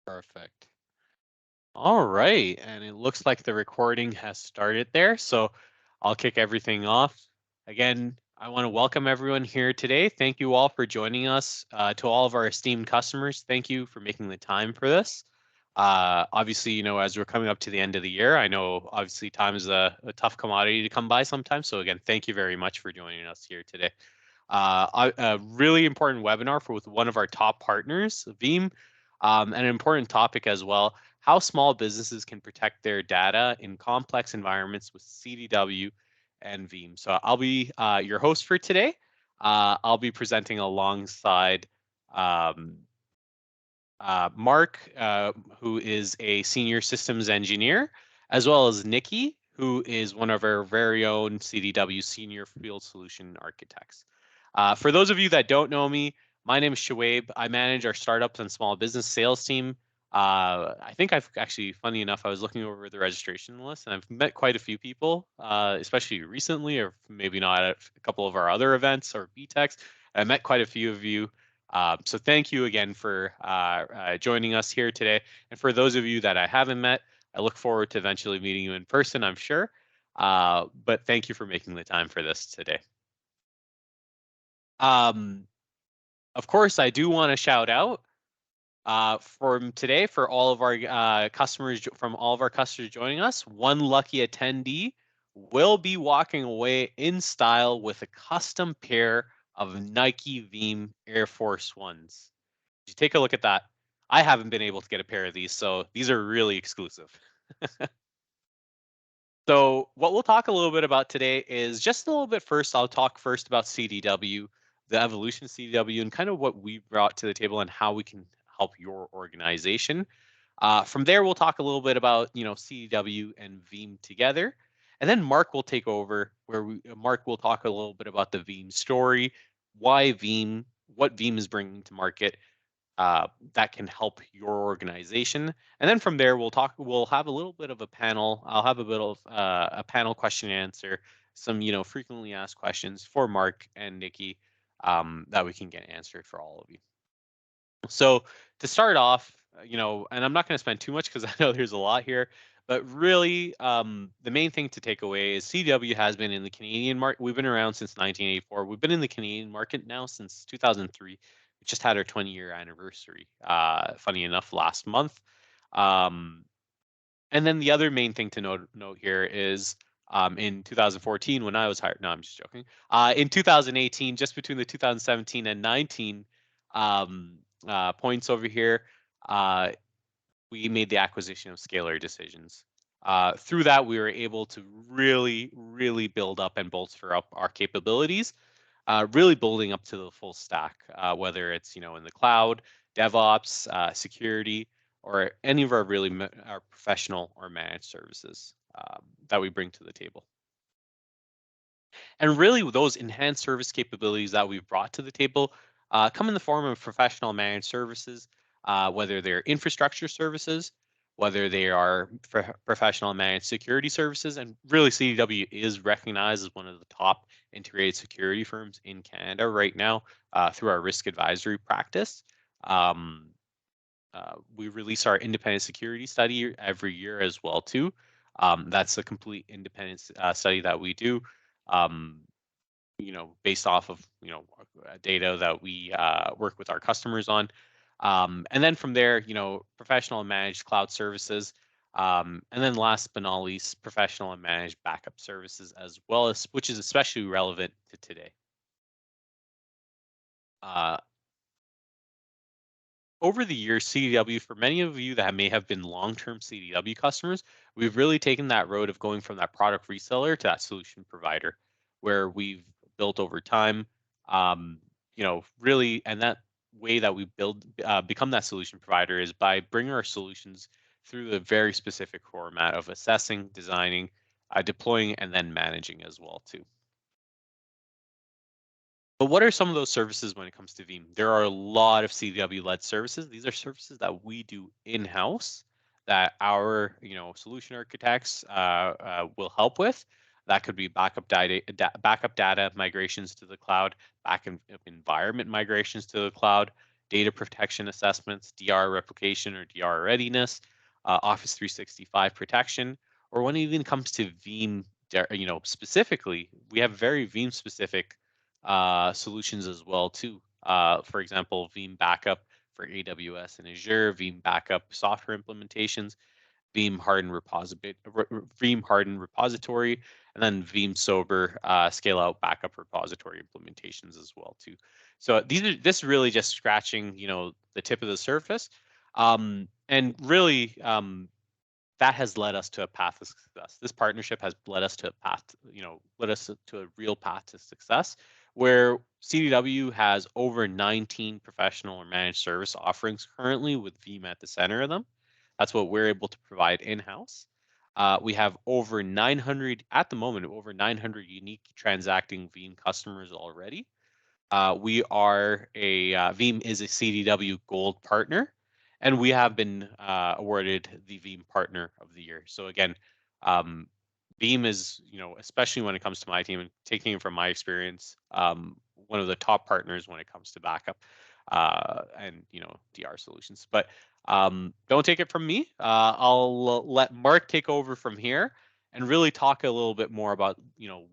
Perfect. All right, and it looks like the recording has started there, so I'll kick everything off. Again, I want to welcome everyone here today. Thank you all for joining us. To all of our esteemed customers, thank you for making the time for this. Obviously, as we're coming up to the end of the year, I know obviously time is a tough commodity to come by sometimes. So again, thank you very much for joining us here today. A really important webinar with one of our top partners, Veeam, and an important topic as well, how small businesses can protect their data in complex environments with CDW and Veeam. So I'll be your host for today. I'll be presenting alongside um, Mark, who is a senior systems engineer, as well as Nikki, who is one of our very own CDW senior field solution architects. For those of you that don't know me, my name is Shoaib. I manage our startups and small business sales team. I think I've actually, funny enough, I was looking over the registration list and I've met quite a few people, especially recently, or maybe not at a couple of our other events or BTECs. I met quite a few of you. So thank you again for joining us here today. And for those of you that I haven't met, I look forward to eventually meeting you in person, I'm sure. But thank you for making the time for this today. Um, of course, I do want to shout out from today for all of our customers, from all of our customers joining us. One lucky attendee will be walking away in style with a custom pair of Nike Veeam Air Force Ones. You take a look at that. I haven't been able to get a pair of these, so these are really exclusive. So what we'll talk a little bit about today is just a little bit first, I'll talk first about CDW, the evolution of CDW, and kind of what we brought to the table and how we can help your organization. From there, we'll talk a little bit about, CDW and Veeam together. And then Mark will take over where Mark will talk a little bit about the Veeam story, why Veeam, what Veeam is bringing to market, that can help your organization. And then from there, we'll have a little bit of a panel. I'll have a bit of a panel question and answer, some, frequently asked questions for Mark and Nikki that we can get answered for all of you. So to start off, and I'm not going to spend too much because I know there's a lot here, but really the main thing to take away is CW has been in the Canadian market. We've been around since 1984. We've been in the Canadian market now since 2003. We just had our 20-year anniversary, funny enough, last month. And then the other main thing to note here is in 2014 when I was hired. No, I'm just joking. In 2018, just between the 2017 and 19 points over here, we made the acquisition of Scalar Decisions. Through that, we were able to really, really build up and bolster up our capabilities, really building up to the full stack, whether it's in the cloud, DevOps, security, or any of our our professional or managed services that we bring to the table. And really, those enhanced service capabilities that we've brought to the table come in the form of professional managed services, whether they're infrastructure services, whether they are professional managed security services. And really, CDW is recognized as one of the top integrated security firms in Canada right now through our risk advisory practice. We release our independent security study every year as well too. That's a complete independent study that we do. Based off of data that we work with our customers on, and then from there, professional and managed cloud services, and then last but not least, professional and managed backup services as well, as which is especially relevant to today. Over the years, CDW, for many of you that may have been long-term CDW customers, we've really taken that road of going from that product reseller to that solution provider, where we've built over time, really, and that way that we become that solution provider is by bringing our solutions through the very specific format of assessing, designing, deploying, and then managing as well too. But what are some of those services when it comes to Veeam? There are a lot of CDW-led services. These are services that we do in-house that our solution architects will help with. That could be backup data migrations to the cloud, environment migrations to the cloud, data protection assessments, DR replication or DR readiness, Office 365 protection, or when it even comes to Veeam, specifically, we have very Veeam specific solutions as well too. For example, Veeam backup for AWS and Azure, Veeam backup software implementations, Veeam hardened repository, and then Veeam sober scale out backup repository implementations as well too. So this really just scratching the tip of the surface, and really that has led us to a path of success. This partnership has led us to a path, led us to a real path to success, where CDW has over 19 professional or managed service offerings currently with Veeam at the center of them. That's what we're able to provide in-house. We have over 900 at the moment, over 900 unique transacting Veeam customers already. We are Veeam is a CDW Gold partner, and we have been awarded the Veeam Partner of the Year. So again, um, Veeam is, especially when it comes to my team and taking it from my experience, one of the top partners when it comes to backup and DR solutions. But don't take it from me. I'll let Mark take over from here and really talk a little bit more about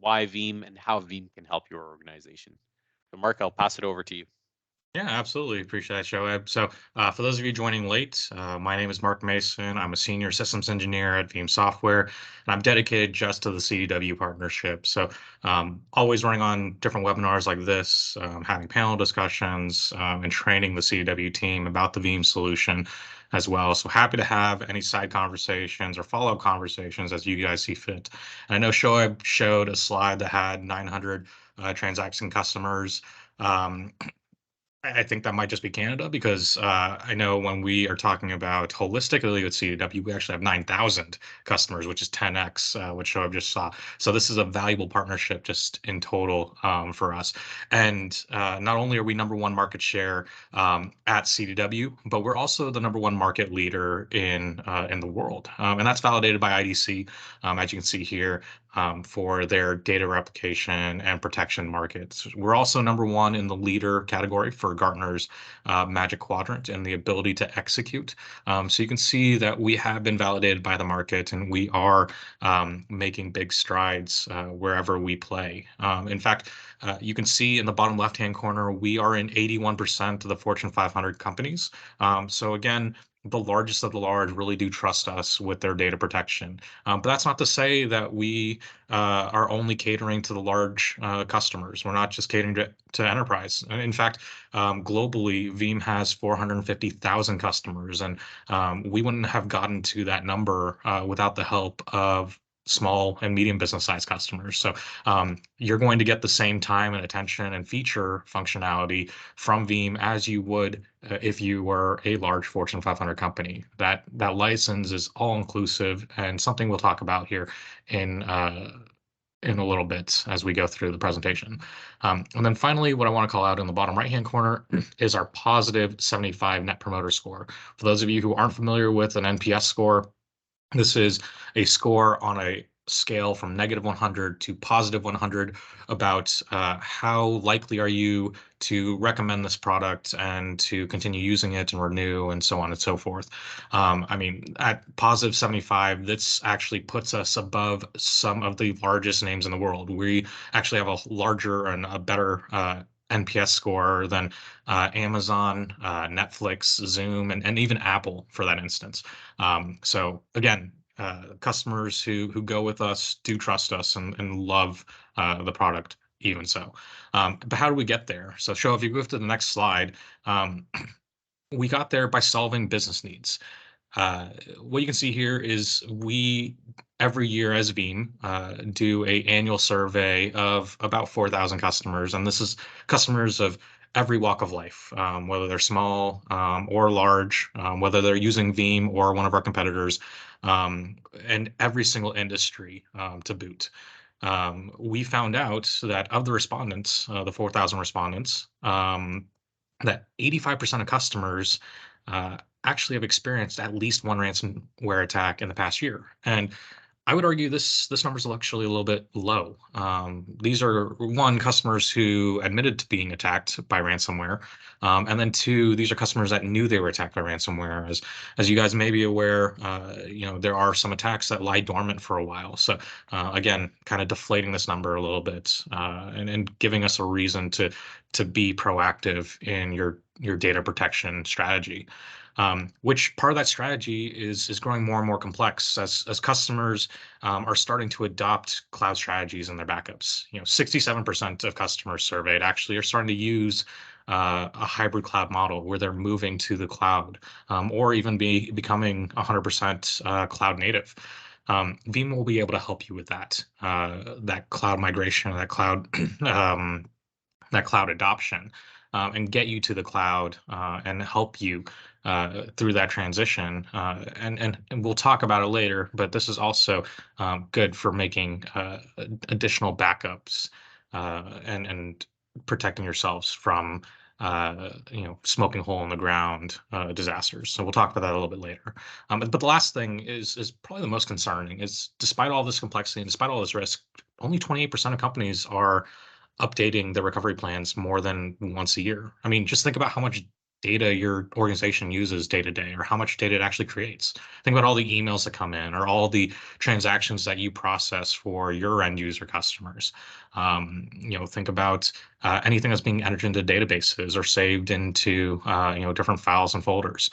why Veeam and how Veeam can help your organization. So Mark, I'll pass it over to you. Yeah, absolutely. Appreciate that, Shoaib. So, for those of you joining late, my name is Mark Mason. I'm a senior systems engineer at Veeam Software, and I'm dedicated just to the CDW partnership. So, always running on different webinars like this, having panel discussions, and training the CDW team about the Veeam solution as well. So, happy to have any side conversations or follow-up conversations as you guys see fit. And I know Shoaib showed a slide that had 900 transaction customers. Um, I think that might just be Canada because I know when we are talking about holistically with CDW, we actually have 9,000 customers, which is 10x, which Shoaib just saw. So this is a valuable partnership just in total for us. And not only are we number one market share at CDW, but we're also the number one market leader in the world, and that's validated by IDC, as you can see here for their data replication and protection markets. We're also number one in the leader category for Gartner's Magic Quadrant and the ability to execute. So you can see that we have been validated by the market and we are making big strides wherever we play. In fact, you can see in the bottom left-hand corner, we are in 81% of the Fortune 500 companies. So again, the largest of the large really do trust us with their data protection. But that's not to say that we are only catering to the large customers. We're not just catering to enterprise. In fact, globally, Veeam has 450,000 customers, and we wouldn't have gotten to that number without the help of small and medium business size customers. So you're going to get the same time and attention and feature functionality from Veeam as you would if you were a large Fortune 500 company. That license is all inclusive and something we'll talk about here in in a little bit as we go through the presentation. And then finally, what I want to call out in the bottom right-hand corner is our positive 75 Net Promoter Score. For those of you who aren't familiar with an NPS score, this is a score on a scale from -100 to +100 about how likely are you to recommend this product and to continue using it and renew and so on and so forth. I mean, at positive 75, this actually puts us above some of the largest names in the world. We actually have a larger and a better NPS score than Amazon, Netflix, Zoom, and even Apple for that instance. So again, customers who go with us do trust us and love the product even so. But how do we get there? So Show, if you go to the next slide, we got there by solving business needs. What you can see here is we every year as Veeam do a annual survey of about 4,000 customers, and this is customers of every walk of life, whether they're small or large, whether they're using Veeam or one of our competitors, and every single industry to boot. We found out that of the respondents, the 4,000 respondents, that 85% of customers actually have experienced at least one ransomware attack in the past year. And I would argue this number is actually a little bit low. These are one customers who admitted to being attacked by ransomware, and then two, these are customers that knew they were attacked by ransomware. As you guys may be aware, there are some attacks that lie dormant for a while. So again, kind of deflating this number a little bit, and giving us a reason to be proactive in your data protection strategy. Which part of that strategy is growing more and more complex as customers are starting to adopt cloud strategies in their backups. 67% of customers surveyed actually are starting to use a hybrid cloud model where they're moving to the cloud, or even becoming 100% cloud native. Veeam will be able to help you with that cloud migration, that cloud adoption, and get you to the cloud, and help you through that transition. And we'll talk about it later, but this is also good for making additional backups, and protecting yourselves from smoking hole in the ground disasters. So we'll talk about that a little bit later. But the last thing is probably the most concerning is despite all this complexity and despite all this risk, only 28% of companies are updating their recovery plans more than once a year. I mean, just think about how much data your organization uses day to day, or how much data it actually creates. Think about all the emails that come in, or all the transactions that you process for your end user customers. Think about anything that's being entered into databases or saved into different files and folders.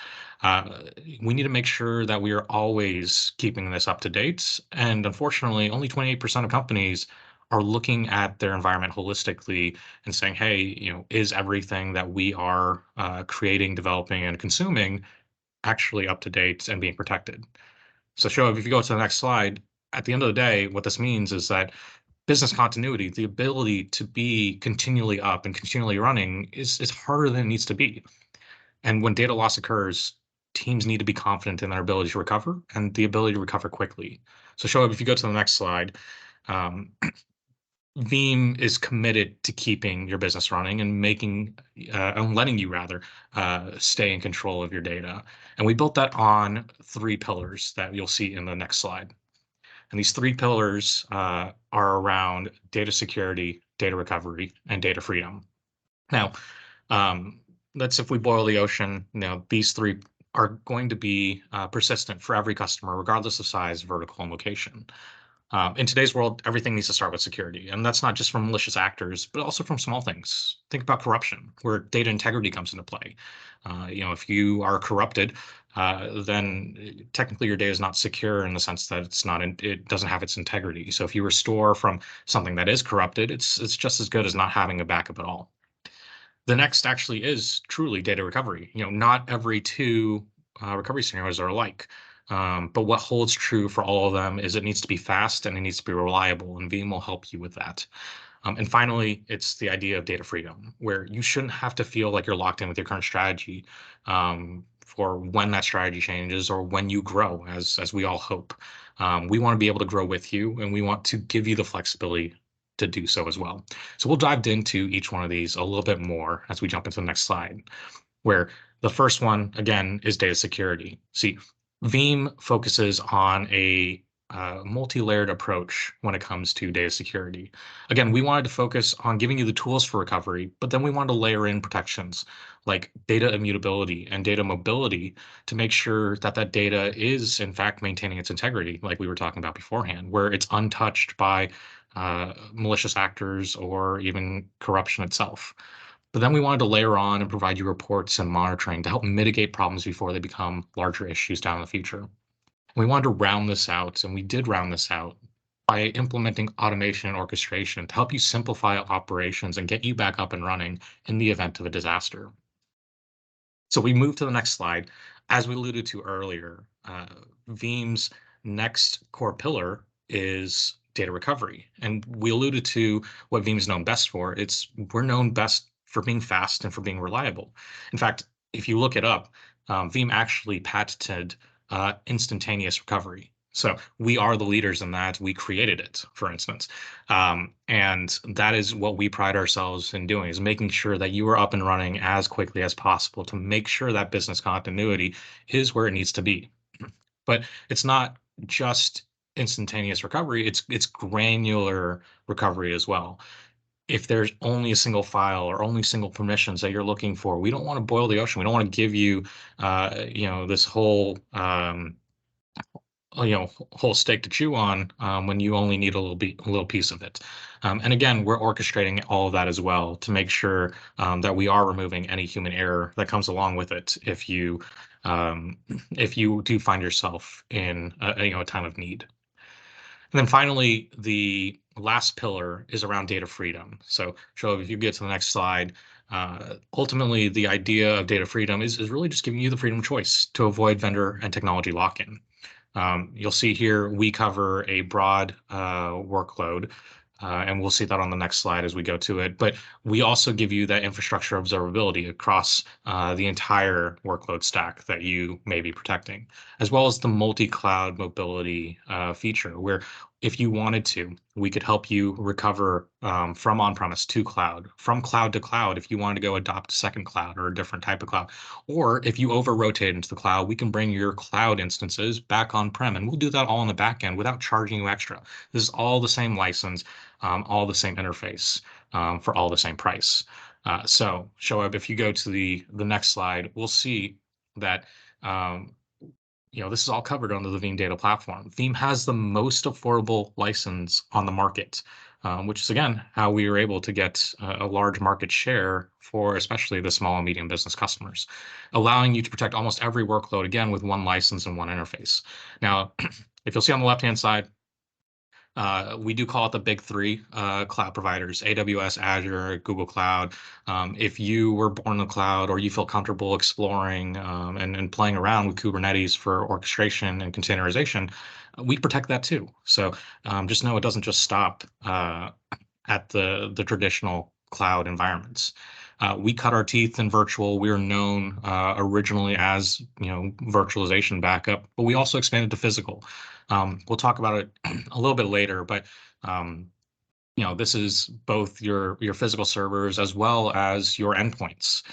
We need to make sure that we are always keeping this up to date. And unfortunately, only 28% of companies are looking at their environment holistically and saying, hey, is everything that we are creating, developing, and consuming actually up to date and being protected? So, Shoaib, if you go to the next slide, at the end of the day, what this means is that business continuity, the ability to be continually up and continually running, is harder than it needs to be. And when data loss occurs, teams need to be confident in their ability to recover and the ability to recover quickly. So, Shoaib, if you go to the next slide, um, Veeam is committed to keeping your business running and letting you rather stay in control of your data. And we built that on three pillars that you'll see in the next slide. And these three pillars are around data security, data recovery, and data freedom. Now, that's if we boil the ocean. These three are going to be persistent for every customer, regardless of size, vertical, and location. In today's world, everything needs to start with security, and that's not just from malicious actors, but also from small things. Think about corruption, where data integrity comes into play. If you are corrupted, then technically your data is not secure in the sense that it doesn't have its integrity. So if you restore from something that is corrupted, it's just as good as not having a backup at all. The next actually is truly data recovery. Not every two recovery scenarios are alike. But what holds true for all of them is it needs to be fast and it needs to be reliable, and Veeam will help you with that. And finally, it's the idea of data freedom, where you shouldn't have to feel like you're locked in with your current strategy for when that strategy changes or when you grow, as we all hope. We want to be able to grow with you, and we want to give you the flexibility to do so as well. So we'll dive into each one of these a little bit more as we jump into the next slide, where the first one, again, is data security. See, Veeam focuses on a multi-layered approach when it comes to data security. Again, we wanted to focus on giving you the tools for recovery, but then we wanted to layer in protections like data immutability and data mobility to make sure that that data is, in fact, maintaining its integrity, like we were talking about beforehand, where it's untouched by malicious actors or even corruption itself. But then we wanted to layer on and provide you reports and monitoring to help mitigate problems before they become larger issues down in the future. And we wanted to round this out, and we did round this out by implementing automation and orchestration to help you simplify operations and get you back up and running in the event of a disaster. So we move to the next slide. As we alluded to earlier, Veeam's next core pillar is data recovery. And we alluded to what Veeam is known best for. We're known best for being fast and for being reliable. In fact, if you look it up, Veeam actually patented instantaneous recovery. So we are the leaders in that. We created it, for instance. And that is what we pride ourselves in doing, is making sure that you are up and running as quickly as possible to make sure that business continuity is where it needs to be. But it's not just instantaneous recovery, it's granular recovery as well. If there's only a single file or only single permissions that you're looking for, we don't want to boil the ocean. We don't want to give you, this whole, whole steak to chew on when you only need a little piece of it. And again, we're orchestrating all of that as well to make sure that we are removing any human error that comes along with it um, if you do find yourself in a time of need. And then finally, the last pillar is around data freedom. So if you get to the next slide, ultimately the idea of data freedom is really just giving you the freedom of choice to avoid vendor and technology lock-in. You'll see here we cover a broad workload, and we'll see that on the next slide as we go to it. But we also give you that infrastructure observability across the entire workload stack that you may be protecting, as well as the multi-cloud mobility feature, where if you wanted to, we could help you recover from on-premise to cloud, from cloud to cloud, if you wanted to go adopt a second cloud or a different type of cloud. Or if you over rotate into the cloud, we can bring your cloud instances back on-prem, and we'll do that all in the back end without charging you extra. This is all the same license, all the same interface for all the same price. So, Shoaib, if you go to the next slide, we'll see that um, this is all covered under the Veeam data platform. Veeam has the most affordable license on the market, which is again how we were able to get a large market share for especially the small and medium business customers, allowing you to protect almost every workload again with one license and one interface. Now, if you'll see on the left-hand side, we do call it the big three cloud providers: AWS, Azure, Google Cloud. If you were born in the cloud or you feel comfortable exploring and playing around with Kubernetes for orchestration and containerization, we protect that too. So just know it doesn't just stop at the traditional cloud environments. We cut our teeth in virtual. We are known originally as virtualization backup, but we also expanded to physical. We'll talk about it a little bit later, but um, this is both your physical servers as well as your endpoints.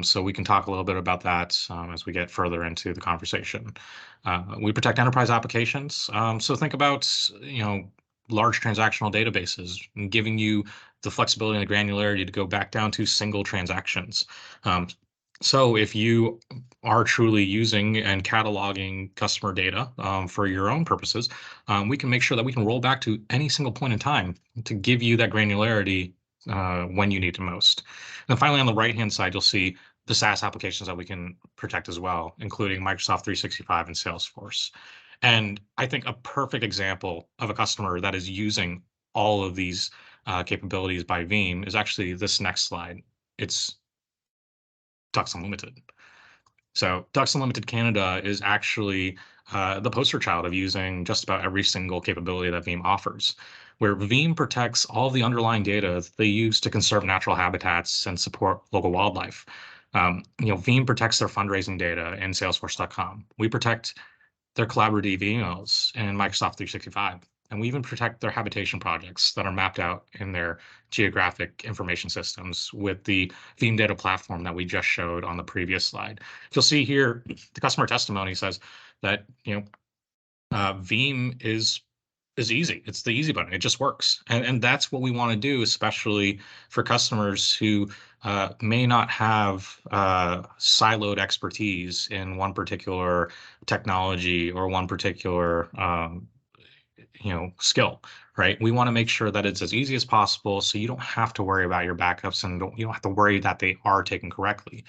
So we can talk a little bit about that as we get further into the conversation. We protect enterprise applications. So think about large transactional databases and giving you the flexibility and the granularity to go back down to single transactions. So if you are truly using and cataloging customer data for your own purposes, we can make sure that we can roll back to any single point in time to give you that granularity when you need it most. And finally, on the right-hand side, you'll see the SaaS applications that we can protect as well, including Microsoft 365 and Salesforce. And I think a perfect example of a customer that is using all of these capabilities by Veeam is actually this next slide. It's Ducks Unlimited. So Ducks Unlimited Canada is actually the poster child of using just about every single capability that Veeam offers, where Veeam protects all the underlying data that they use to conserve natural habitats and support local wildlife. Veeam protects their fundraising data in Salesforce.com. We protect their collaborative emails in Microsoft 365. And we even protect their habitation projects that are mapped out in their geographic information systems with the Veeam data platform that we just showed on the previous slide. You'll see here, the customer testimony says that Veeam is easy. It's the easy button. It just works. And that's what we want to do, especially for customers who may not have siloed expertise in one particular technology or one particular skill, right? We want to make sure that it's as easy as possible so you don't have to worry about your backups and you don't have to worry that they are taken correctly.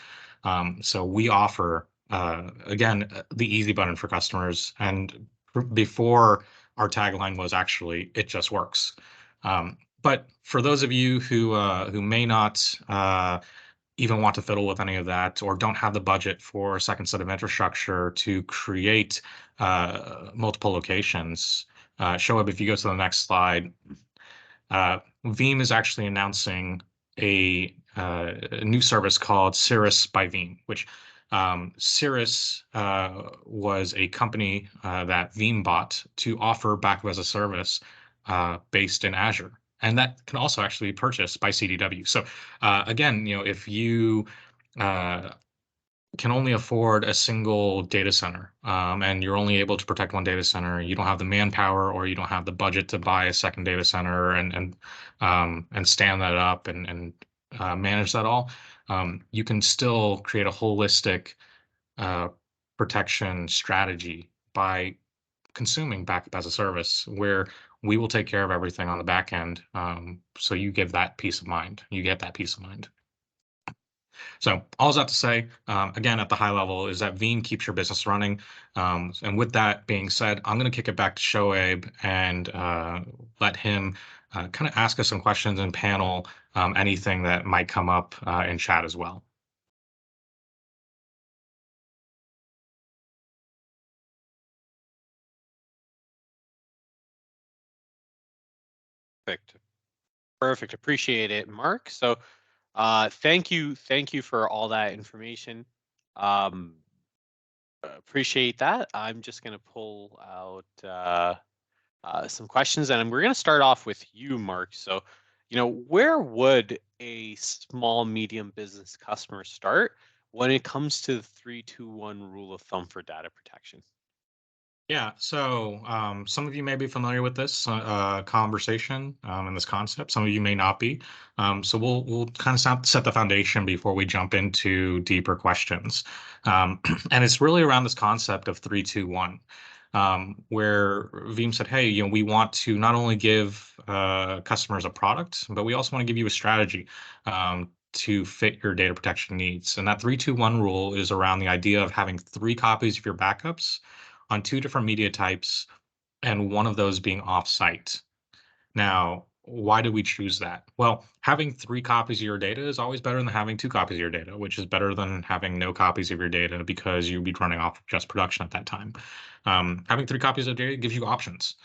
So we offer, again, the easy button for customers. And before, our tagline was actually, it just works. But for those of you who may not even want to fiddle with any of that or don't have the budget for a second set of infrastructure to create multiple locations, Shoaib, if you go to the next slide, Veeam is actually announcing a new service called Cirrus by Veeam, which Cirrus was a company that Veeam bought to offer backup as a service based in Azure. And that can also actually be purchased by CDW. So again, if you can only afford a single data center, and you're only able to protect one data center, you don't have the manpower or you don't have the budget to buy a second data center and stand that up and manage that all, you can still create a holistic uh, protection strategy by consuming backup as a service, where we will take care of everything on the back end. So you give that peace of mind. You get that peace of mind. So all that to say, again, at the high level, is that Veeam keeps your business running. And with that being said, I'm going to kick it back to Shoaib and let him kind of ask us some questions and panel anything that might come up in chat as well. Perfect. Perfect. Appreciate it, Mark. So thank you for all that information. Um, appreciate that. I'm just going to pull out some questions, and we're going to start off with you, Mark. So, where would a small, medium business customer start when it comes to the 3-2-1 rule of thumb for data protection? Yeah, so some of you may be familiar with this conversation and this concept. Some of you may not be. So we'll kind of set the foundation before we jump into deeper questions. And it's really around this concept of 3-2-1, where Veeam said, "Hey, we want to not only give customers a product, but we also want to give you a strategy." To fit your data protection needs. And that 3-2-1 rule is around the idea of having 3 copies of your backups on 2 different media types, and one of those being offsite. Now, why do we choose that? Well, having 3 copies of your data is always better than having 2 copies of your data, which is better than having no copies of your data because you'd be running off just production at that time. Having 3 copies of data gives you options,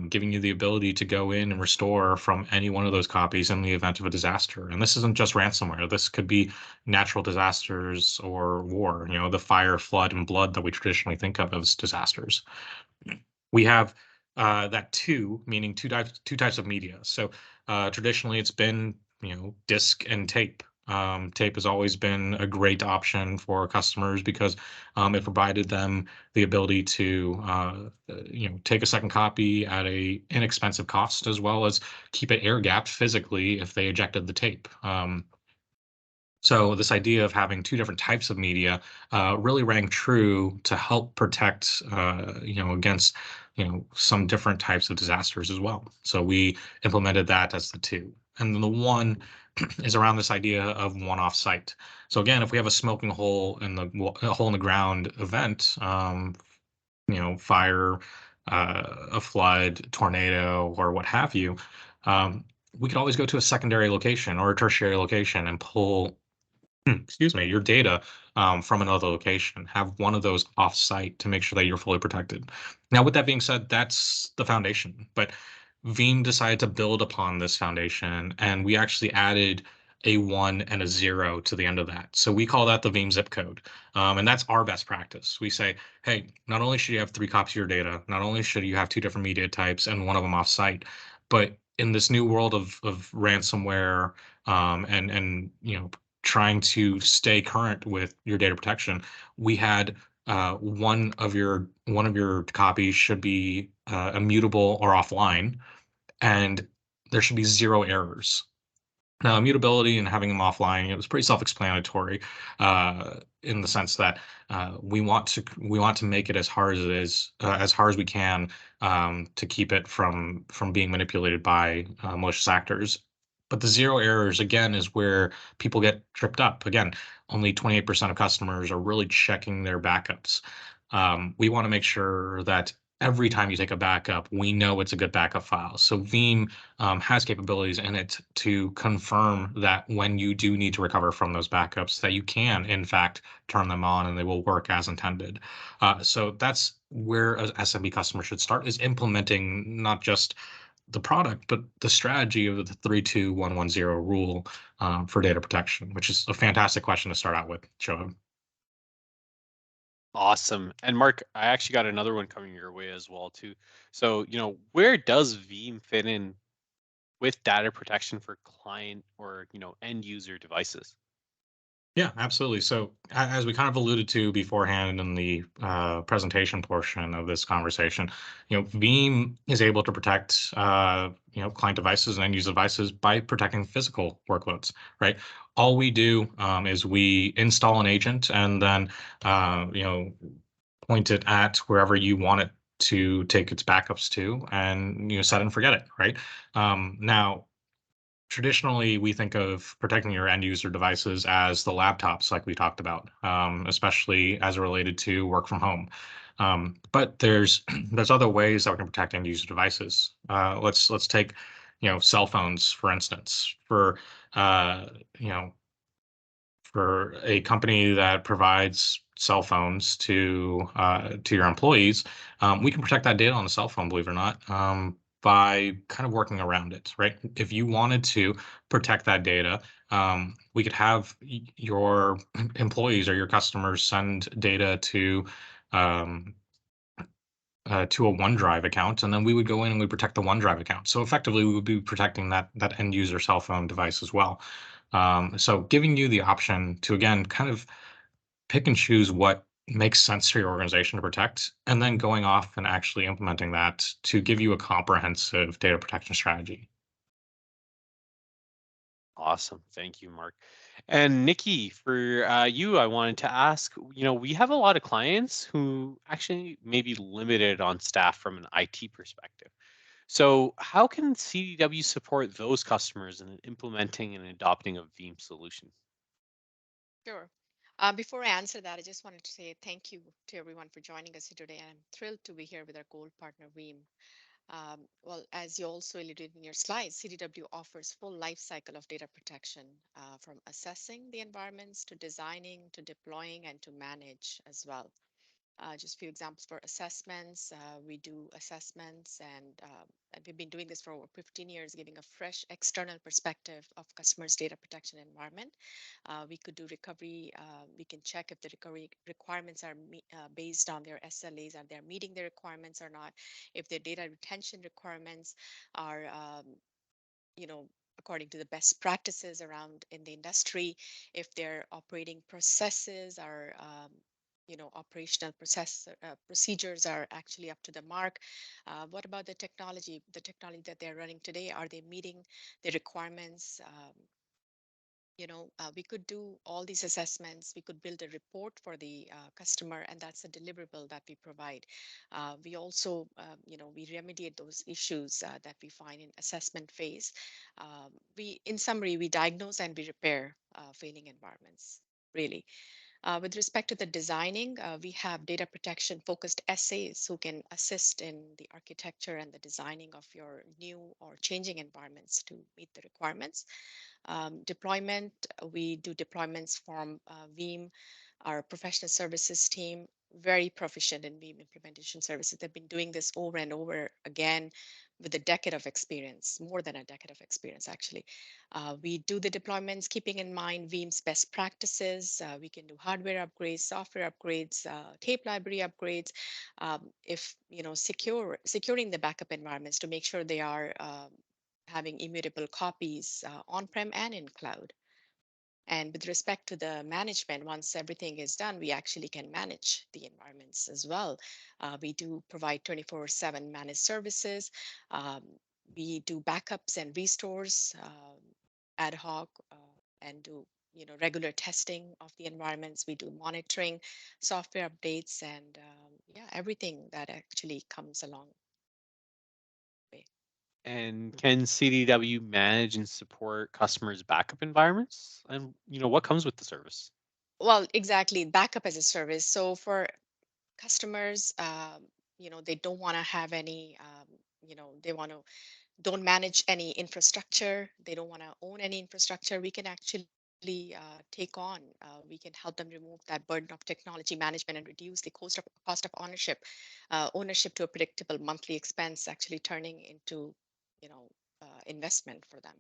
giving you the ability to go in and restore from any one of those copies in the event of a disaster. And this isn't just ransomware. This could be natural disasters or war, the fire, flood, and blood that we traditionally think of as disasters. We have that two, meaning two types of media. So traditionally, it's been disc and tape. Tape has always been a great option for customers because it provided them the ability to take a second copy at a inexpensive cost, as well as keep it air gapped physically if they ejected the tape. So this idea of having 2 different types of media really rang true to help protect, against, some different types of disasters as well. So we implemented that as the two. And then the one is around this idea of one-off site. So again, if we have a smoking hole in a hole in the ground event, fire, a flood, tornado, or what have you, we could always go to a secondary location or a tertiary location and pull excuse me, your data from another location. Have one of those off-site to make sure that you're fully protected. Now, with that being said, that's the foundation. But Veeam decided to build upon this foundation, and we actually added a 1 and a 0 to the end of that. So we call that the Veeam zip code. And that's our best practice. We say, hey, not only should you have 3 copies of your data, not only should you have 2 different media types and one of them off-site, but in this new world of ransomware and trying to stay current with your data protection, we had one of your copies should be immutable or offline, and there should be 0 errors. Now, immutability and having them offline, it was pretty self-explanatory, in the sense that we want to make it as hard as it is, as hard as we can, to keep it from being manipulated by malicious actors. But the 0 errors again is where people get tripped up. Again, only 28% of customers are really checking their backups. We want to make sure that every time you take a backup, we know it's a good backup file. So Veeam has capabilities in it to confirm that when you do need to recover from those backups, that you can, in fact, turn them on and they will work as intended. So that's where an SMB customer should start, is implementing not just the product, but the strategy of the 3-2-1-1-0 rule for data protection, which is a fantastic question to start out with, Shoaib. Awesome. And Mark, I actually got another one coming your way as well too. So, where does Veeam fit in with data protection for client or, end user devices? Yeah, absolutely. So, as we kind of alluded to beforehand in the presentation portion of this conversation, Veeam is able to protect client devices and end user devices by protecting physical workloads. Right. All we do is we install an agent and then point it at wherever you want it to take its backups to, and set and forget it. Right. Now, traditionally, we think of protecting your end user devices as the laptops, like we talked about, especially as related to work from home. But there's other ways that we can protect end user devices. Let's take cell phones for instance. Uh, you know for a company that provides cell phones to your employees, we can protect that data on the cell phone, believe it or not, by kind of working around it, right? If you wanted to protect that data, we could have your employees or your customers send data um, to a OneDrive account, and then we would go in and we protect the OneDrive account. So effectively, we would be protecting that end user cell phone device as well. So giving you the option to again kind of pick and choose what makes sense for your organization to protect, and then going off and actually implementing that to give you a comprehensive data protection strategy. Awesome. Thank you, Mark. And Nikki, for you, I wanted to ask, we have a lot of clients who actually may be limited on staff from an IT perspective. So how can CDW support those customers in implementing and adopting a Veeam solution? Sure. Before I answer that, I just wanted to say thank you to everyone for joining us here today. And I'm thrilled to be here with our gold partner, Veeam. Well, as you also alluded in your slides, CDW offers full life cycle of data protection, from assessing the environments to designing to deploying and to manage as well. Just a few examples for assessments. We do assessments, and we've been doing this for over 15 years, giving a fresh external perspective of customers' data protection environment. We could do recovery. We can check if the recovery requirements are based on their SLAs, are they meeting the requirements or not, if their data retention requirements are according to the best practices around in the industry, if their operating processes are operational procedures are actually up to the mark. What about the technology that they're running today, are they meeting the requirements? We could do all these assessments. We could build a report for the customer, and that's a deliverable that we provide. We also, we remediate those issues that we find in assessment phase. In summary, we diagnose and we repair failing environments. Really. With respect to the designing, we have data protection focused essays who can assist in the architecture and the designing of your new or changing environments to meet the requirements. Deployment, we do deployments from Veeam, our professional services team, very proficient in Veeam implementation services. They've been doing this over and over again with a decade of experience, more than a decade of experience, actually. We do the deployments keeping in mind Veeam's best practices. We can do hardware upgrades, software upgrades, tape library upgrades. If securing the backup environments to make sure they are having immutable copies on-prem and in cloud. And with respect to the management, once everything is done, we actually can manage the environments as well. We do provide 24/7 managed services. Um, we do backups and restores ad hoc, and do regular testing of the environments. We do monitoring, software updates, and yeah, everything that actually comes along the way. And can CDW manage and support customers' backup environments? And what comes with the service? Well, exactly, backup as a service. So for customers, they don't want to have any, they want to don't manage any infrastructure. They don't want to own any infrastructure. We can actually take on. We can help them remove that burden of technology management and reduce the cost of ownership to a predictable monthly expense, actually turning into, investment for them.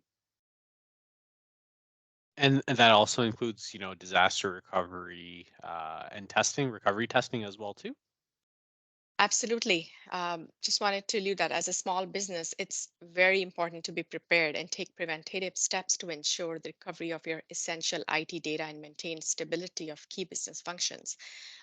And that also includes, disaster recovery and testing, recovery testing as well too. Absolutely. Just wanted to allude that as a small business, it's very important to be prepared and take preventative steps to ensure the recovery of your essential IT data and maintain stability of key business functions.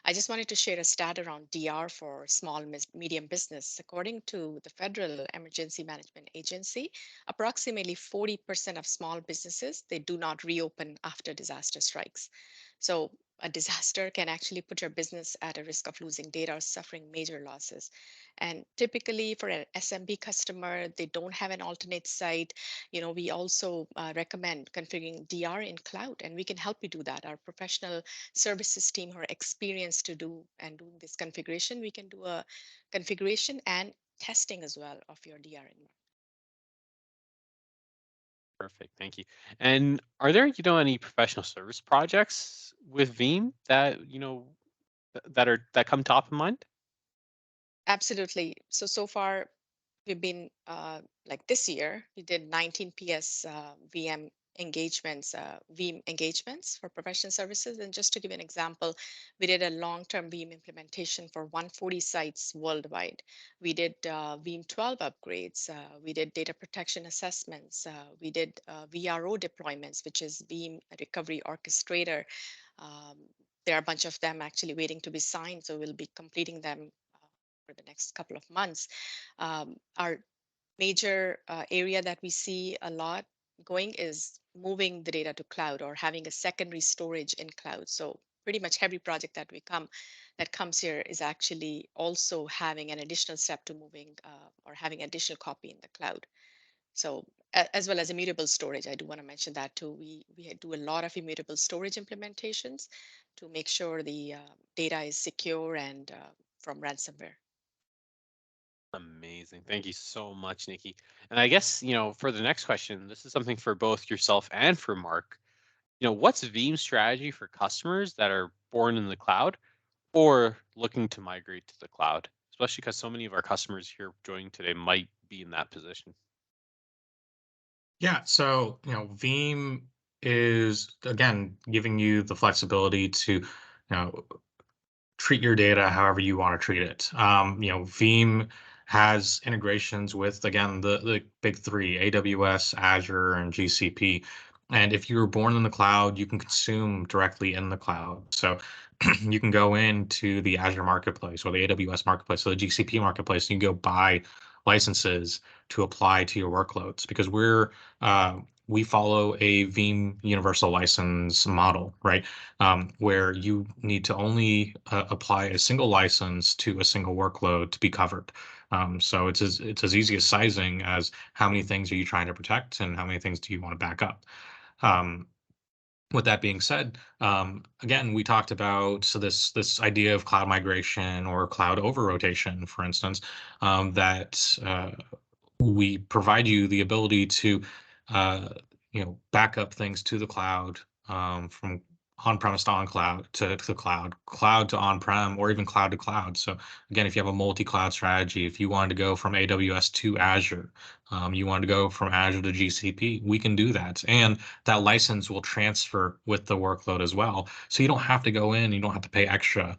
I just wanted to share a stat around DR for small medium business. According to the Federal Emergency Management Agency, approximately 40% of small businesses they do not reopen after disaster strikes. So a disaster can actually put your business at a risk of losing data or suffering major losses. And typically for an SMB customer, they don't have an alternate site. We also recommend configuring DR in cloud, and we can help you do that. Our professional services team who are experienced to do and doing this configuration, we can do a configuration and testing as well of your DR environment. Perfect. Thank you. And are there, any professional service projects with Veeam that, that come top of mind? Absolutely. So far, we've been like this year, we did 19 PS Veeam engagements for professional services. And just to give you an example, we did a long-term Veeam implementation for 140 sites worldwide. We did Veeam 12 upgrades. We did data protection assessments. We did VRO deployments, which is Veeam Recovery Orchestrator. Um, there are a bunch of them actually waiting to be signed, so we'll be completing them for the next couple of months. Our major area that we see a lot going is moving the data to cloud or having a secondary storage in cloud. So pretty much every project that comes here is actually also having an additional step to moving or having additional copy in the cloud. So as well as immutable storage, I do want to mention that too. We do a lot of immutable storage implementations to make sure the data is secure and from ransomware. Amazing. Thank you so much, Nikki. And I guess, for the next question, this is something for both yourself and for Mark. What's Veeam's strategy for customers that are born in the cloud or looking to migrate to the cloud? Especially because so many of our customers here joining today might be in that position. Yeah, so Veeam is again giving you the flexibility to treat your data however you want to treat it. Veeam has integrations with again the big three: AWS, Azure, and GCP. And if you were born in the cloud, you can consume directly in the cloud. So you can go into the Azure Marketplace or the AWS Marketplace or the GCP Marketplace, and you can go buy licenses to apply to your workloads because we follow a Veeam universal license model, right? Where you need to only apply a single license to a single workload to be covered. So it's as easy as sizing as how many things are you trying to protect and how many things do you want to back up. Um, with that being said, again, we talked about this idea of cloud migration or cloud over rotation, for instance, that we provide you the ability to uh, back up things to the cloud, from on-premise to on cloud to the cloud to on-prem, or even cloud to cloud. So again, if you have a multi-cloud strategy, if you wanted to go from AWS to Azure, you want to go from Azure to GCP, we can do that, and that license will transfer with the workload as well. So you don't have to go in, you don't have to pay extra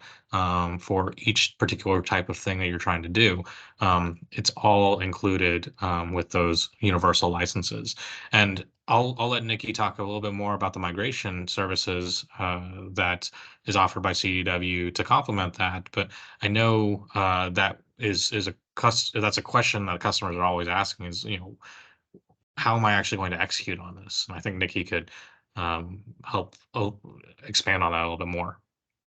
for each particular type of thing that you're trying to do. It's all included with those universal licenses. And I'll let Nikki talk a little bit more about the migration services that is offered by CDW to complement that. But I know that is that's a question that customers are always asking is, how am I actually going to execute on this? And I think Nikki could help expand on that a little bit more.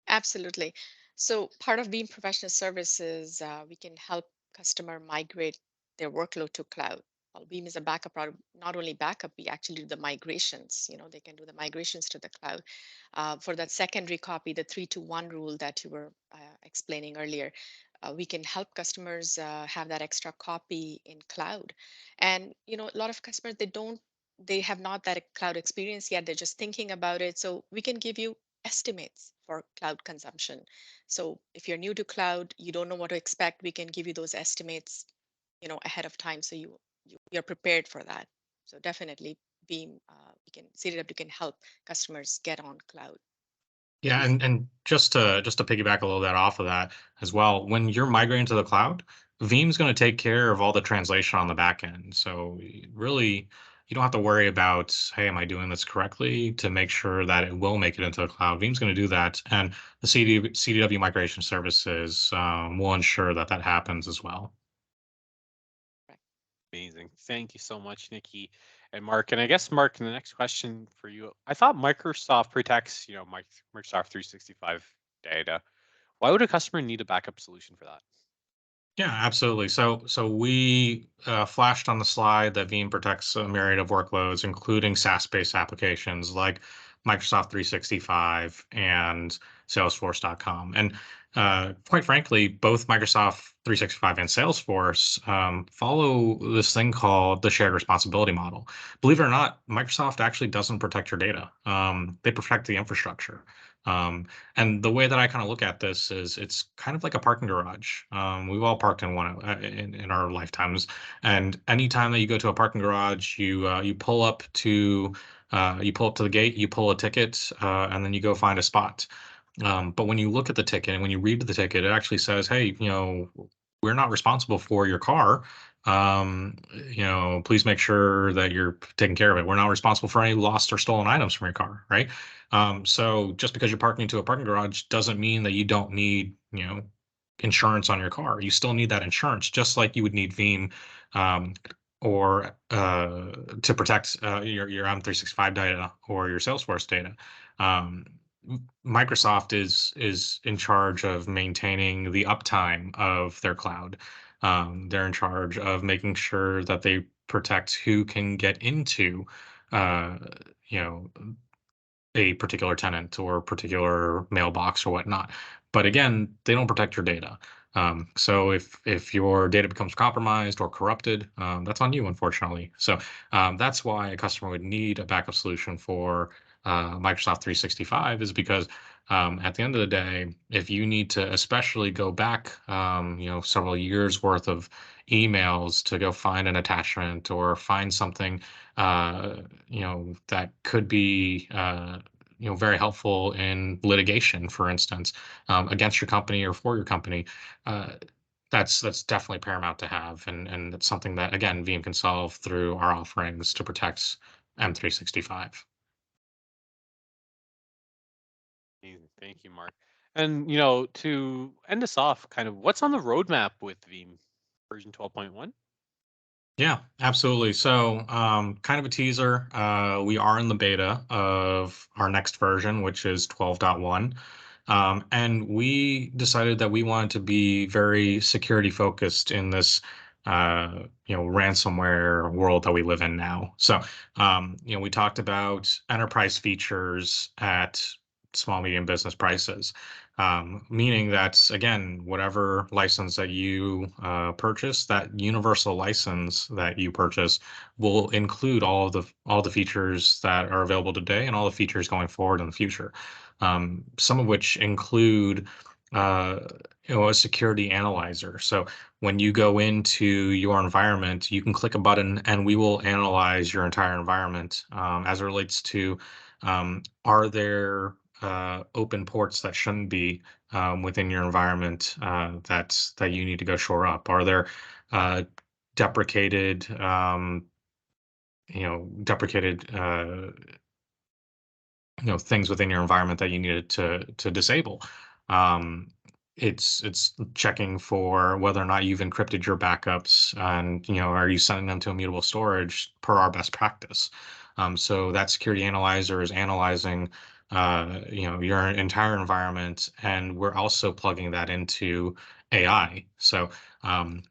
Absolutely. So part of being professional services, we can help customer migrate their workload to cloud. Well, Veeam is a backup product. Not only backup, we actually do the migrations. They can do the migrations to the cloud. For that secondary copy, the 3-to-1 rule that you were explaining earlier, we can help customers have that extra copy in cloud. And a lot of customers they have not that cloud experience yet. They're just thinking about it. So we can give you estimates for cloud consumption. So if you're new to cloud, you don't know what to expect, we can give you those estimates, ahead of time, so you're prepared for that. So definitely, Veeam, we can CDW can help customers get on cloud. Yeah, and just to piggyback a little bit off of that as well, when you're migrating to the cloud, Veeam's going to take care of all the translation on the back end. So really, you don't have to worry about, hey, am I doing this correctly to make sure that it will make it into the cloud. Veeam's going to do that, and the CDW migration services will ensure that that happens as well. Amazing. Thank you so much, Nikki and Mark. And I guess, Mark, the next question for you. I thought Microsoft protects, Microsoft 365 data. Why would a customer need a backup solution for that? Yeah, absolutely. So we flashed on the slide that Veeam protects a myriad of workloads, including SaaS-based applications like Microsoft 365 and Salesforce.com. And quite frankly, both Microsoft 365 and Salesforce follow this thing called the shared responsibility model. Believe it or not, Microsoft actually doesn't protect your data. They protect the infrastructure. And the way that I kind of look at this is it's kind of like a parking garage. We've all parked in one in our lifetimes, and anytime that you go to a parking garage, you pull up to the gate, you pull a ticket, and then you go find a spot. But when you look at the ticket and when you read the ticket, it actually says, "Hey, we're not responsible for your car. Please make sure that you're taking care of it. We're not responsible for any lost or stolen items from your car, right?" So just because you're parking into a parking garage doesn't mean that you don't need, insurance on your car. You still need that insurance, just like you would need Veeam, um, or to protect your M365 data or your Salesforce data. Um, Microsoft is in charge of maintaining the uptime of their cloud. They're in charge of making sure that they protect who can get into, uh, you know, a particular tenant or particular mailbox or whatnot. But again, they don't protect your data. So if your data becomes compromised or corrupted, that's on you, unfortunately. So that's why a customer would need a backup solution for Microsoft 365 is because at the end of the day, if you need to especially go back, several years worth of emails to go find an attachment or find something that could be very helpful in litigation, for instance, against your company or for your company. Uh, that's definitely paramount to have, and it's something that again Veeam can solve through our offerings to protect M365. Amazing. Thank you, Mark. And to end us off, kind of what's on the roadmap with Veeam version 12.1? Yeah, absolutely. So, kind of a teaser. We are in the beta of our next version, which is 12.1. And we decided that we wanted to be very security focused in this, ransomware world that we live in now. So, we talked about enterprise features at small, medium business prices, meaning that again, whatever license that you purchase, that universal license that you purchase will include all the features that are available today and all the features going forward in the future. Some of which include uh, a security analyzer. So when you go into your environment, you can click a button and we will analyze your entire environment as it relates to are there open ports that shouldn't be within your environment that you need to go shore up? Are there uh, deprecated deprecated things within your environment that you needed to disable? um it's checking for whether or not you've encrypted your backups, and are you sending them to immutable storage per our best practice. So that security analyzer is analyzing your entire environment, and we're also plugging that into AI. So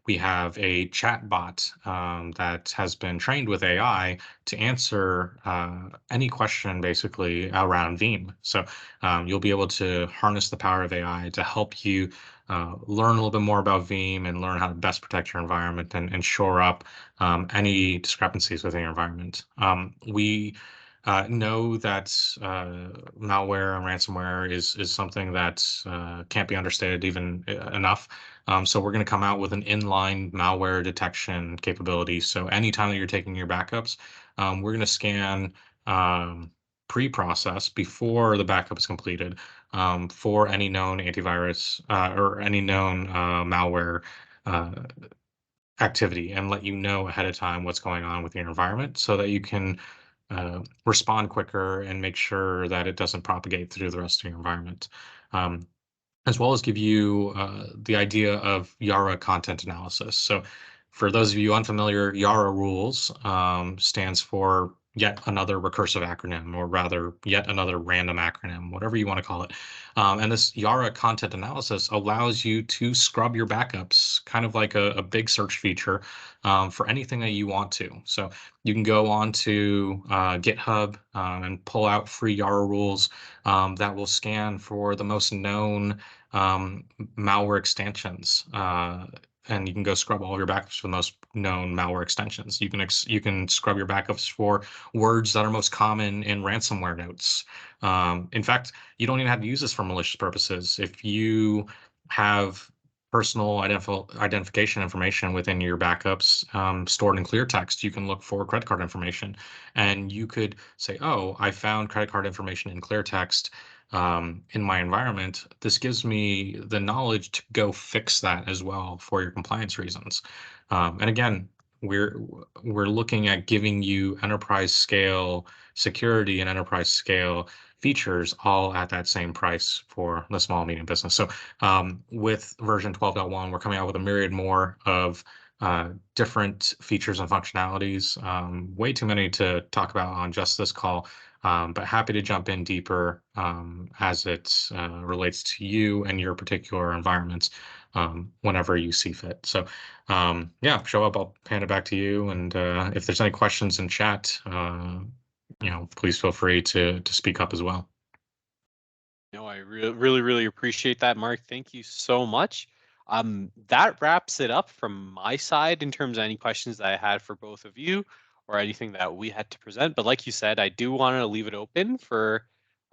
we have a chat bot that has been trained with AI to answer any question basically around Veeam. So you'll be able to harness the power of AI to help you learn a little bit more about Veeam and learn how to best protect your environment and shore up any discrepancies within your environment. We know that malware and ransomware is something that can't be understated even enough. So we're going to come out with an inline malware detection capability. So anytime that you're taking your backups, we're going to scan pre-process before the backup is completed for any known antivirus or any known malware activity, and let you know ahead of time what's going on with your environment so that you can respond quicker and make sure that it doesn't propagate through the rest of your environment. As well as give you the idea of Yara content analysis. So for those of you unfamiliar, Yara rules stands for yet another recursive acronym, or rather yet another random acronym, whatever you want to call it. And this Yara content analysis allows you to scrub your backups, kind of like a big search feature for anything that you want to. So you can go on to GitHub and pull out free Yara rules that will scan for the most known malware extensions, and you can go scrub all your backups for the most known malware extensions. You can scrub your backups for words that are most common in ransomware notes. In fact, you don't even have to use this for malicious purposes. If you have personal identification information within your backups stored in clear text, you can look for credit card information, and you could say, "Oh, I found credit card information in clear text in my environment." This gives me the knowledge to go fix that as well for your compliance reasons. And again, we're looking at giving you enterprise scale security and enterprise scale features all at that same price for the small and medium business. So with version 12.1, we're coming out with a myriad more of different features and functionalities. Way too many to talk about on just this call. But happy to jump in deeper as it relates to you and your particular environments whenever you see fit. So yeah, show up, I'll hand it back to you. And if there's any questions in chat, please feel free to speak up as well. No, I really appreciate that, Mark. Thank you so much. That wraps it up from my side in terms of any questions that I had for both of you or anything that we had to present. But like you said, I do want to leave it open for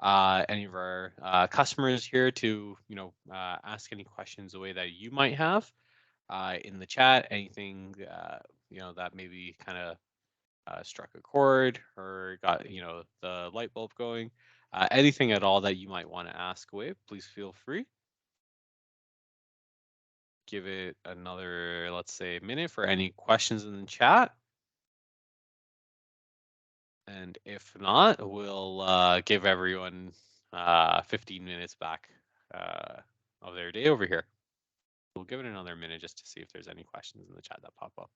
any of our customers here to, ask any questions the way that you might have in the chat. Anything, that maybe kind of struck a chord or got the light bulb going. Anything at all that you might want to ask away, please feel free. Give it another, let's say, minute for any questions in the chat. And if not, we'll give everyone 15 minutes back of their day over here. We'll give it another minute just to see if there's any questions in the chat that pop up.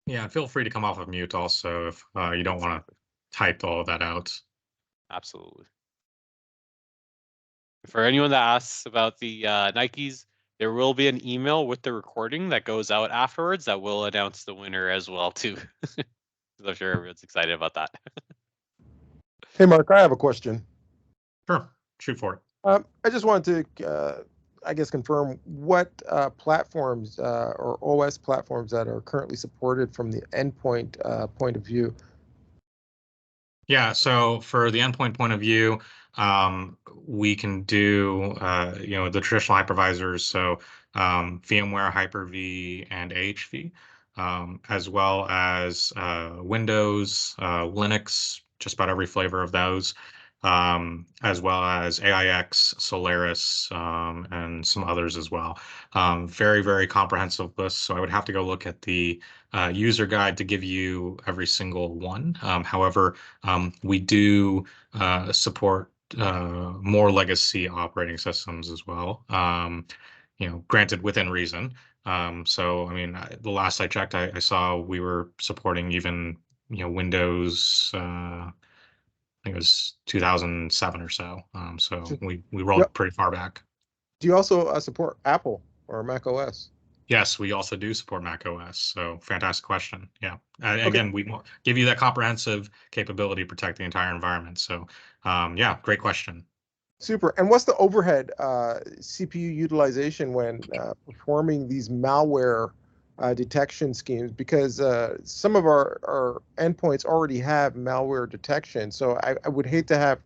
Yeah, feel free to come off of mute also if you don't want to type all of that out. Absolutely. For anyone that asks about the Nikes, there will be an email with the recording that goes out afterwards that will announce the winner as well too. I'm sure everyone's excited about that. Hey, Mark, I have a question. Sure, shoot for it. I just wanted to, I guess, confirm what platforms or OS platforms that are currently supported from the endpoint point of view. Yeah, so for the endpoint point of view, we can do the traditional hypervisors, so VMware, Hyper-V, and AHV, as well as Windows, Linux, just about every flavor of those, as well as AIX, Solaris, and some others as well. Very comprehensive list. So I would have to go look at the user guide to give you every single one. However, we do support more legacy operating systems as well. Granted within reason. So I mean, the last I checked, I saw we were supporting even Windows. I think it was 2007 or so. So we rolled Yep. pretty far back. Do you also support Apple or Mac OS? Yes, we also do support Mac OS. So fantastic question. Yeah. Okay. Again, we give you that comprehensive capability to protect the entire environment. So yeah, great question. Super. And what's the overhead CPU utilization when performing these malware detection schemes? Because some of our endpoints already have malware detection. So I would hate to have,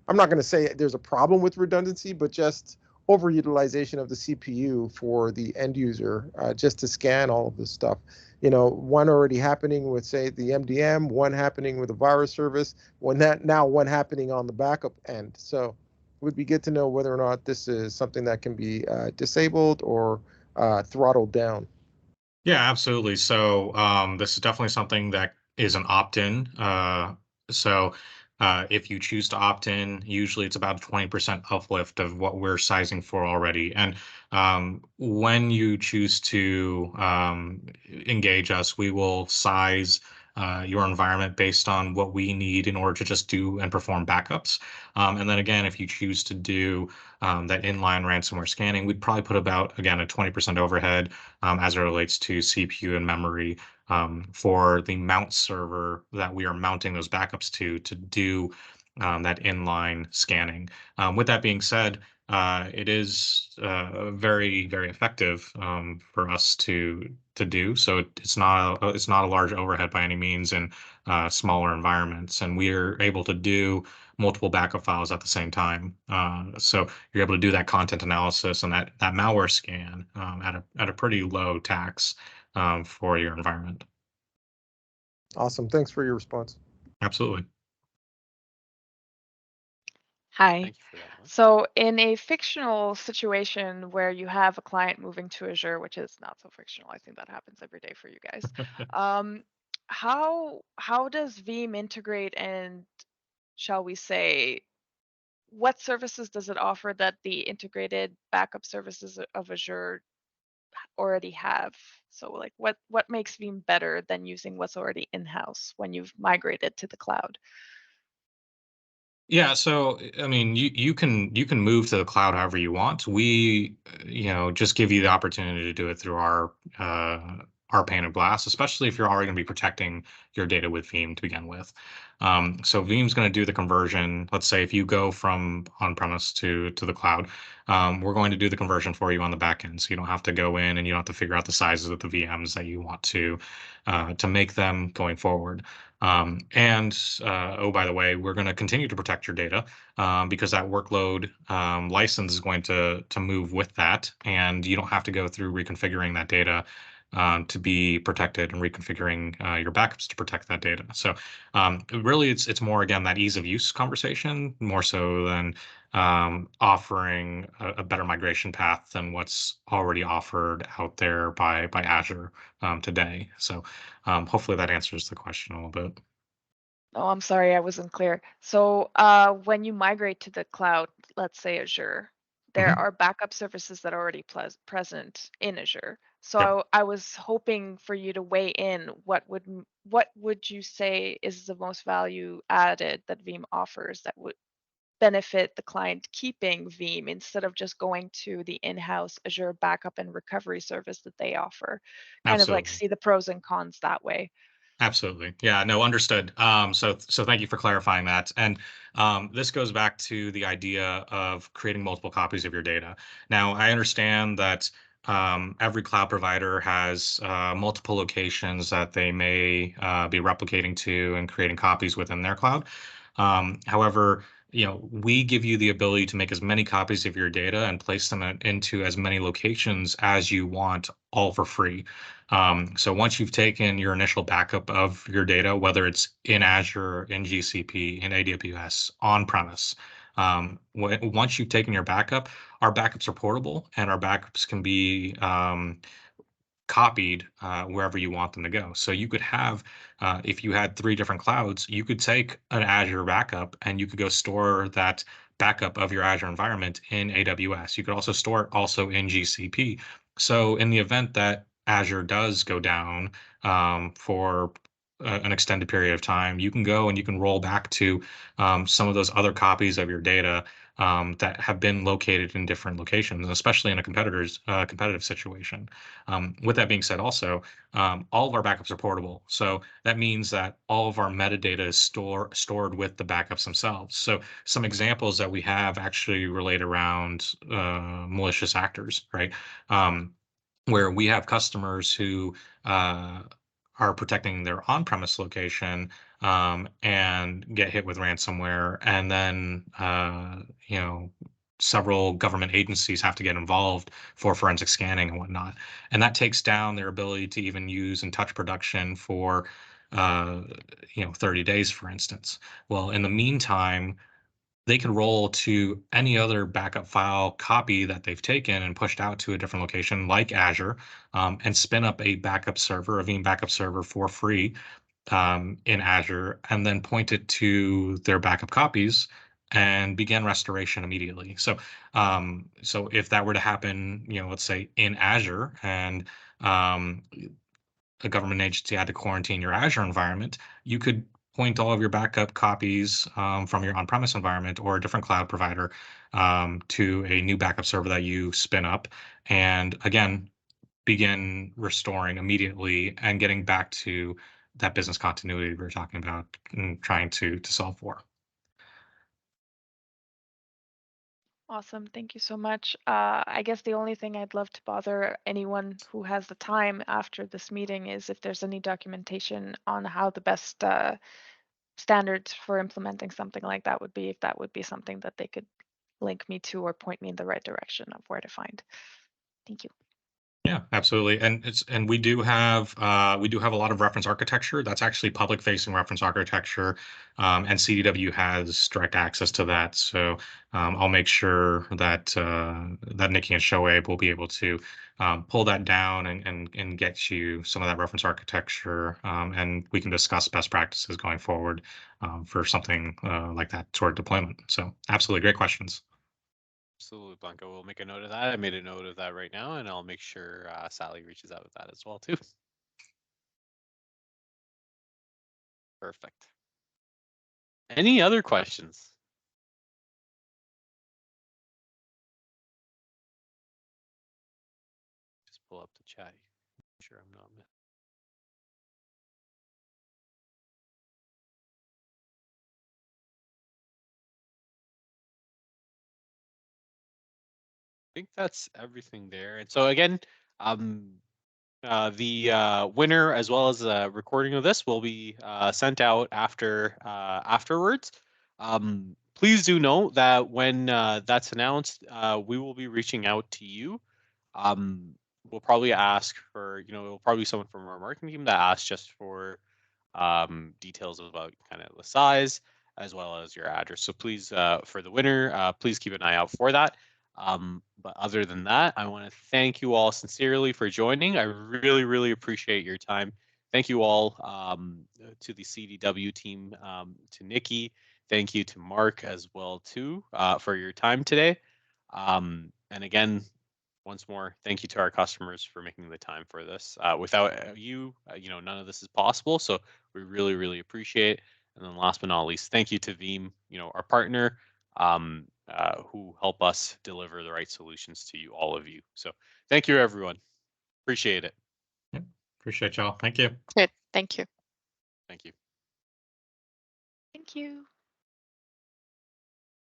I'm not going to say there's a problem with redundancy, but just overutilization of the CPU for the end user just to scan all of this stuff. You know, one already happening with, say, the MDM, one happening with a virus service, one happening on the backup end. So it would be good to know whether or not this is something that can be disabled or throttled down. Yeah, absolutely. So this is definitely something that is an opt-in. So if you choose to opt in, usually it's about a 20% uplift of what we're sizing for already. And when you choose to engage us, we will size your environment based on what we need in order to just do and perform backups. And then again, if you choose to do that inline ransomware scanning, we'd probably put about, again, a 20% overhead as it relates to CPU and memory for the mount server that we are mounting those backups to do that inline scanning. With that being said, it is very, very effective for us to do. So it's not a large overhead by any means in smaller environments, and we are able to do multiple backup files at the same time. So you're able to do that content analysis and that malware scan at a pretty low tax for your environment. Awesome. Thanks for your response. Absolutely. Hi. Thank you for that, Mark. So in a fictional situation where you have a client moving to Azure, which is not so fictional, I think that happens every day for you guys. How does Veeam integrate, and shall we say, what services does it offer that the integrated backup services of Azure already have? So like what makes Veeam better than using what's already in-house when you've migrated to the cloud? Yeah, so I mean, you can move to the cloud however you want. We, just give you the opportunity to do it through our pane of glass, especially if you're already going to be protecting your data with Veeam to begin with. So Veeam's going to do the conversion. Let's say if you go from on-premise to the cloud, we're going to do the conversion for you on the back end, so you don't have to go in and you don't have to figure out the sizes of the VMs that you want to make them going forward. Oh, by the way, we're going to continue to protect your data because that workload license is going to move with that, and you don't have to go through reconfiguring that data to be protected and reconfiguring your backups to protect that data. So really, it's more again that ease of use conversation more so than offering a better migration path than what's already offered out there by Azure today. So hopefully that answers the question a little bit. Oh, I'm sorry, I wasn't clear. So, when you migrate to the cloud, let's say Azure, there Mhm. are backup services that are already present in Azure. Yep. So I was hoping for you to weigh in. What would you say is the most value added that Veeam offers that would benefit the client keeping Veeam instead of just going to the in-house Azure backup and recovery service that they offer? Kind of like Absolutely. see the pros and cons that way. Absolutely. Yeah, no, understood. So thank you for clarifying that. And this goes back to the idea of creating multiple copies of your data. Now, I understand that every cloud provider has multiple locations that they may be replicating to and creating copies within their cloud. However, we give you the ability to make as many copies of your data and place them into as many locations as you want, all for free. So once you've taken your initial backup of your data, whether it's in Azure, in GCP, in AWS, on premise, once you've taken your backup, our backups are portable and our backups can be copied wherever you want them to go. So you could have, if you had three different clouds, you could take an Azure backup and you could go store that backup of your Azure environment in AWS. You could also store it also in GCP. So in the event that Azure does go down for an extended period of time, you can go and you can roll back to some of those other copies of your data that have been located in different locations, especially in a competitive situation. With that being said, also, all of our backups are portable. So that means that all of our metadata is stored with the backups themselves. So some examples that we have actually relate around malicious actors, right? Where we have customers who are protecting their on-premise location and get hit with ransomware, and then several government agencies have to get involved for forensic scanning and whatnot, and that takes down their ability to even use and touch production for 30 days, for instance. Well, in the meantime, they can roll to any other backup file copy that they've taken and pushed out to a different location like Azure, and spin up a backup server, a Veeam backup server for free in Azure, and then point it to their backup copies and begin restoration immediately. So if that were to happen, let's say in Azure, and um, a government agency had to quarantine your Azure environment, you could point all of your backup copies from your on-premise environment or a different cloud provider to a new backup server that you spin up, and again, begin restoring immediately and getting back to that business continuity we were talking about and trying to solve for. Awesome. Thank you so much. I guess the only thing I'd love to bother anyone who has the time after this meeting is if there's any documentation on how the best standards for implementing something like that would be, if that would be something that they could link me to or point me in the right direction of where to find. Thank you. Yeah, absolutely. And we do have a lot of reference architecture that's actually public facing reference architecture, and CDW has direct access to that. So I'll make sure that that Nikki and Shoaib will be able to pull that down and get you some of that reference architecture, and we can discuss best practices going forward for something like that toward deployment. So absolutely, great questions. Absolutely, Blanca. We'll make a note of that. I made a note of that right now, and I'll make sure Sally reaches out with that as well too. Perfect. Any other questions? Just pull up the chat. Make sure I'm not missing. I think that's everything there. And so again, the winner as well as the recording of this will be sent out afterwards. Please do note that when that's announced, we will be reaching out to you. We'll probably ask for, it'll probably be someone from our marketing team that asks just for details about kind of the size as well as your address. So please, for the winner, please keep an eye out for that. But other than that, I want to thank you all sincerely for joining. I really, really appreciate your time. Thank you all to the CDW team, to Nikki. Thank you to Mark as well too for your time today. And again, once more, thank you to our customers for making the time for this. Without you, none of this is possible. So we really, really appreciate it. And then last but not least, thank you to Veeam, our partner, who help us deliver the right solutions to you, all of you. So thank you, everyone. Appreciate it. Yep. Appreciate y'all. Thank you. Good. Thank you. Thank you. Thank you.